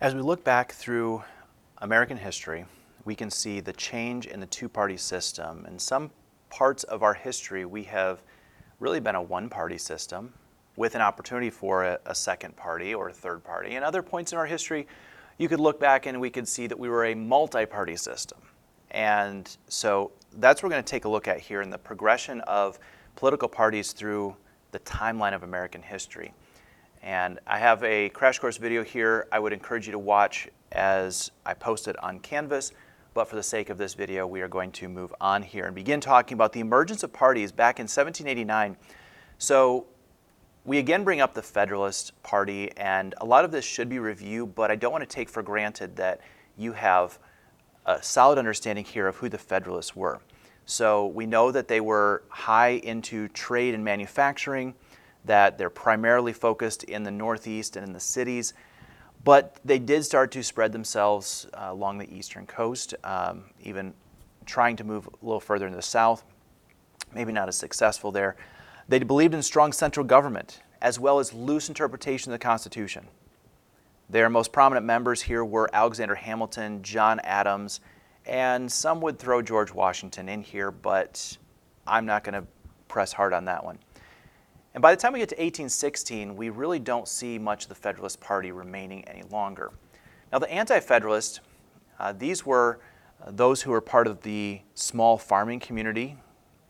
As we look back through American history, we can see the change in the two-party system. In some parts of our history, we have really been a one-party system with an opportunity for a second party or a third party. In other points in our history, you could look back and we could see that we were a multi-party system. And so that's what we're going to take a look at here in the progression of political parties through the timeline of American history. And I have a crash course video here I would encourage you to watch as I post it on Canvas, but for the sake of this video, we are going to move on here and begin talking about the emergence of parties back in 1789. So we again bring up the Federalist Party, and a lot of this should be reviewed, but I don't want to take for granted that you have a solid understanding here of who the Federalists were. So we know that they were high into trade and manufacturing, that they're primarily focused in the Northeast and in the cities, but they did start to spread themselves along the eastern coast, even trying to move a little further into the South, maybe not as successful there. They believed in strong central government, as well as loose interpretation of the Constitution. Their most prominent members here were Alexander Hamilton, John Adams, and some would throw George Washington in here, but I'm not going to press hard on that one. And by the time we get to 1816, we really don't see much of the Federalist Party remaining any longer. Now, the Anti-Federalists, these were those who were part of the small farming community,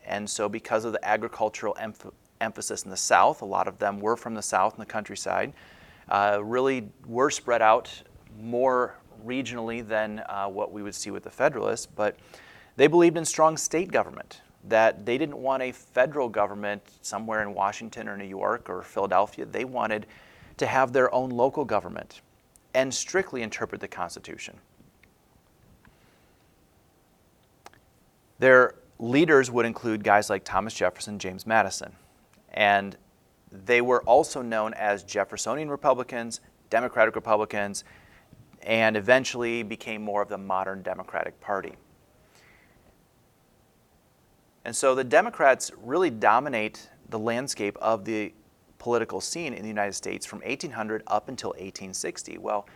and so because of the agricultural emphasis in the South, a lot of them were from the South and the countryside, really were spread out more regionally than what we would see with the Federalists, but they believed in strong state government, that they didn't want a federal government somewhere in Washington or New York or Philadelphia. They wanted to have their own local government and strictly interpret the Constitution. Their leaders would include guys like Thomas Jefferson, James Madison, and they were also known as Jeffersonian Republicans, Democratic Republicans, and eventually became more of the modern Democratic Party. And so the Democrats really dominate the landscape of the political scene in the United States from 1800 up until 1860. Well,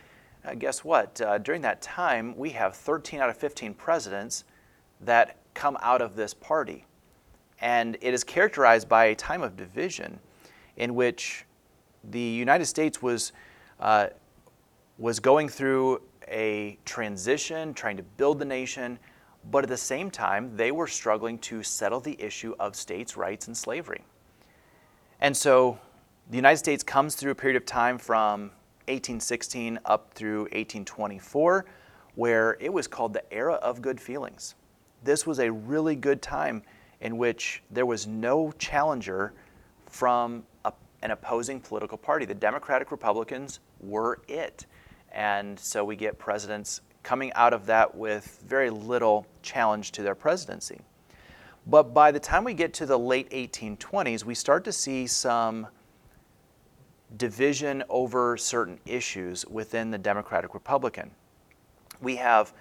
guess what? During that time, we have 13 out of 15 presidents that come out of this party. And it is characterized by a time of division in which the United States was going through a transition, trying to build the nation, but at the same time, they were struggling to settle the issue of states' rights and slavery. And so the United States comes through a period of time from 1816 up through 1824, where it was called the era of good feelings. This was a really good time in which there was no challenger from an opposing political party. The Democratic Republicans were it. And so we get presidents coming out of that with very little challenge to their presidency. But by the time we get to the late 1820s, we start to see some division over certain issues within the Democratic Republican. We have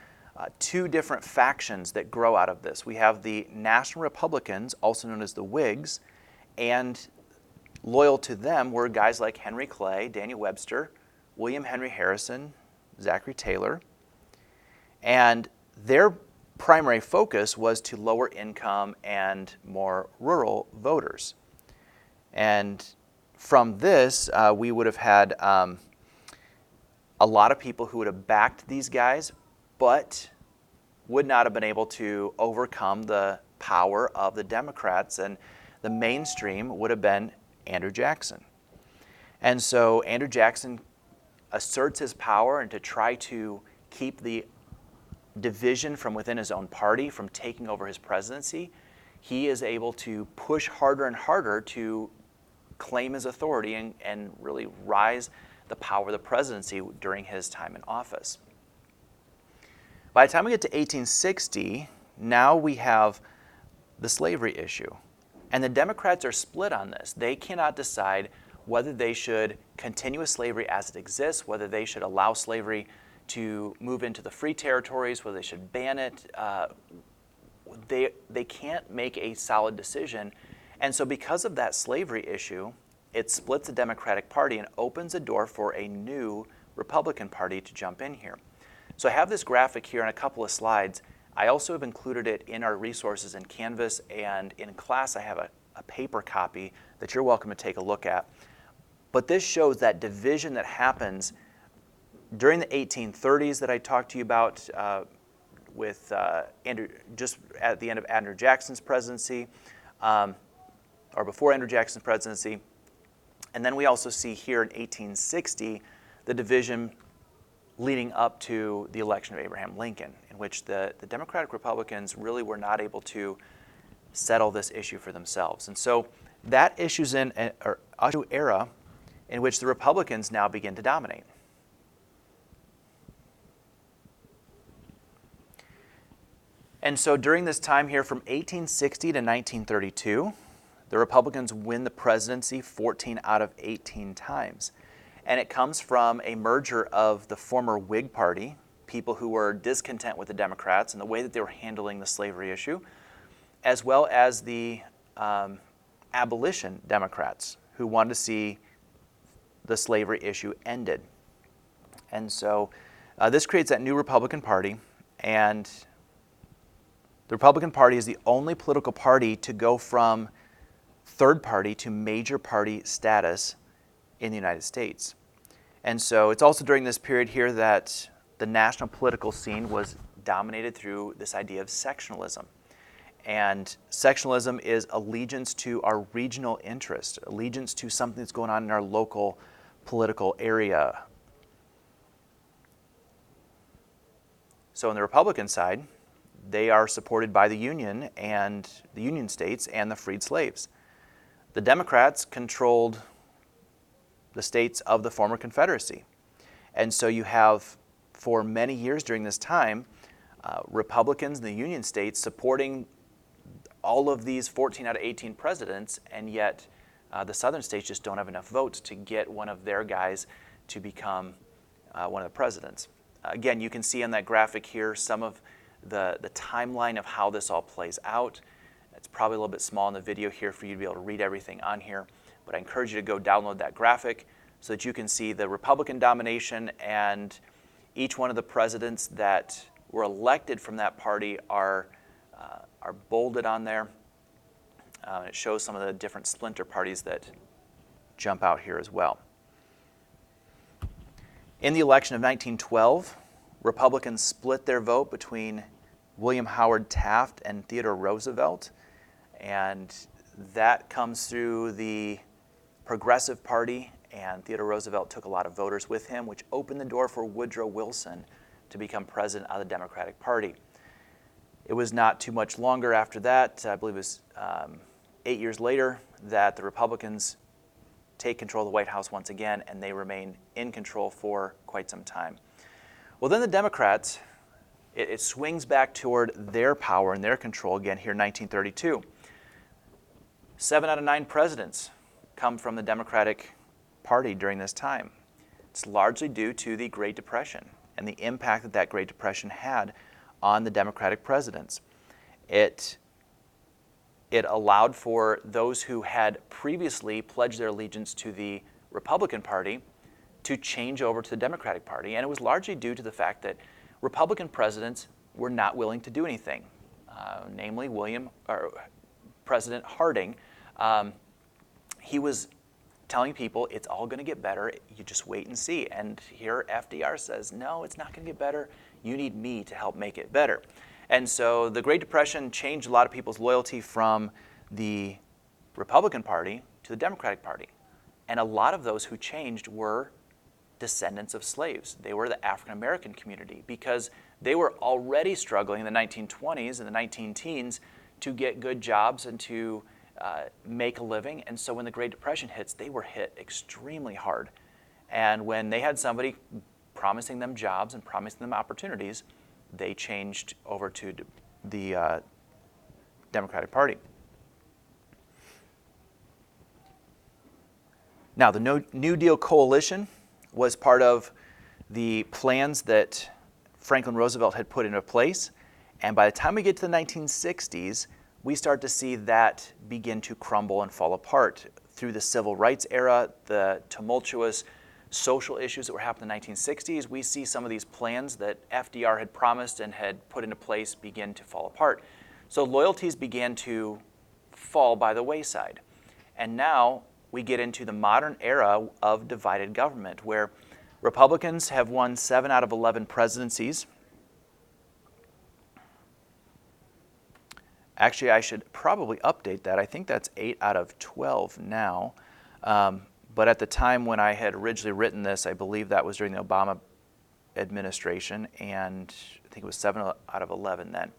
two different factions that grow out of this. We have the National Republicans, also known as the Whigs, and loyal to them were guys like Henry Clay, Daniel Webster, William Henry Harrison, Zachary Taylor, and their primary focus was to lower income and more rural voters. And from this, we would have had a lot of people who would have backed these guys, but would not have been able to overcome the power of the Democrats, and the mainstream would have been Andrew Jackson. And so Andrew Jackson asserts his power, and to try to keep the division from within his own party from taking over his presidency, he is able to push harder and harder to claim his authority and really rise the power of the presidency during his time in office. By the time we get to 1860, now we have the slavery issue. And the Democrats are split on this. They cannot decide whether they should continue with slavery as it exists, whether they should allow slavery to move into the free territories, whether they should ban it. They can't make a solid decision. And so because of that slavery issue, it splits the Democratic Party and opens a door for a new Republican Party to jump in here. So I have this graphic here on a couple of slides. I also have included it in our resources in Canvas, and in class I have a paper copy that you're welcome to take a look at. But this shows that division that happens during the 1830s that I talked to you about with Andrew, just at the end of Andrew Jackson's presidency, or before Andrew Jackson's presidency. And then we also see here in 1860 the division leading up to the election of Abraham Lincoln, in which the Democratic Republicans really were not able to settle this issue for themselves. And so that issues in an era in which the Republicans now begin to dominate. And so during this time here from 1860 to 1932, the Republicans win the presidency 14 out of 18 times. And it comes from a merger of the former Whig Party, people who were discontent with the Democrats and the way that they were handling the slavery issue, as well as the abolition Democrats who wanted to see the slavery issue ended. And so this creates that new Republican Party, and the Republican Party is the only political party to go from third party to major party status in the United States. And so it's also during this period here that the national political scene was dominated through this idea of sectionalism. And sectionalism is allegiance to our regional interest, allegiance to something that's going on in our local political area. So on the Republican side, they are supported by the Union and the Union states and the freed slaves. The Democrats controlled the states of the former Confederacy. And so you have, for many years during this time, Republicans in the Union states supporting all of these 14 out of 18 presidents, and yet the southern states just don't have enough votes to get one of their guys to become one of the presidents. Again, you can see on that graphic here some of the timeline of how this all plays out. It's probably a little bit small in the video here for you to be able to read everything on here, but I encourage you to go download that graphic so that you can see the Republican domination, and each one of the presidents that were elected from that party are bolded on there. It shows some of the different splinter parties that jump out here as well. In the election of 1912, Republicans split their vote between William Howard Taft and Theodore Roosevelt, and that comes through the Progressive Party, and Theodore Roosevelt took a lot of voters with him, which opened the door for Woodrow Wilson to become president of the Democratic Party. It was not too much longer after that, I believe it was 8 years later, that the Republicans take control of the White House once again, and they remain in control for quite some time. Well, then the Democrats, it swings back toward their power and their control again here in 1932. 7 out of 9 presidents come from the Democratic Party during this time. It's largely due to the Great Depression and the impact that that Great Depression had on the Democratic presidents. It allowed for those who had previously pledged their allegiance to the Republican Party to change over to the Democratic Party, and it was largely due to the fact that Republican presidents were not willing to do anything. Namely, President Harding, he was telling people it's all going to get better, you just wait and see. And here FDR says, no, it's not going to get better, you need me to help make it better. And so the Great Depression changed a lot of people's loyalty from the Republican Party to the Democratic Party. And a lot of those who changed were descendants of slaves. They were the African American community, because they were already struggling in the 1920s and the 19-teens to get good jobs and to make a living. And so when the Great Depression hits, they were hit extremely hard. And when they had somebody promising them jobs and promising them opportunities, they changed over to the Democratic Party. Now, the New Deal coalition was part of the plans that Franklin Roosevelt had put into place. And by the time we get to the 1960s, we start to see that begin to crumble and fall apart through the civil rights era, the tumultuous social issues that were happening in the 1960s, we see some of these plans that FDR had promised and had put into place begin to fall apart. So loyalties began to fall by the wayside. And now we get into the modern era of divided government, where Republicans have won 7 out of 11 presidencies. Actually, I should probably update that. I think that's 8 out of 12 now. But at the time when I had originally written this, I believe that was during the Obama administration, and I think it was 7 out of 11 then.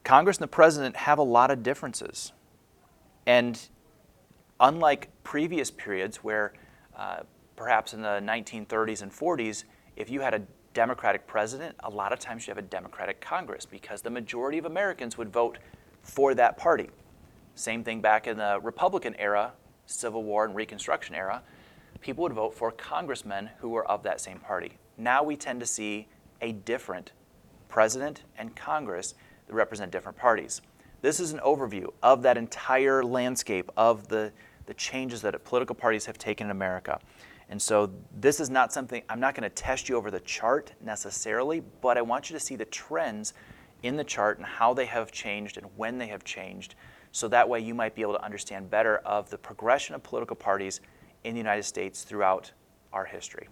Congress and the president have a lot of differences. And unlike previous periods where perhaps in the 1930s and 40s, if you had a Democratic president, a lot of times you have a Democratic Congress because the majority of Americans would vote for that party. Same thing back in the Republican era, Civil War and Reconstruction era, people would vote for congressmen who were of that same party. Now we tend to see a different president and Congress that represent different parties. This is an overview of that entire landscape of the changes that political parties have taken in America. And so this is not something, I'm not going to test you over the chart necessarily, but I want you to see the trends in the chart and how they have changed and when they have changed, so that way you might be able to understand better of the progression of political parties in the United States throughout our history.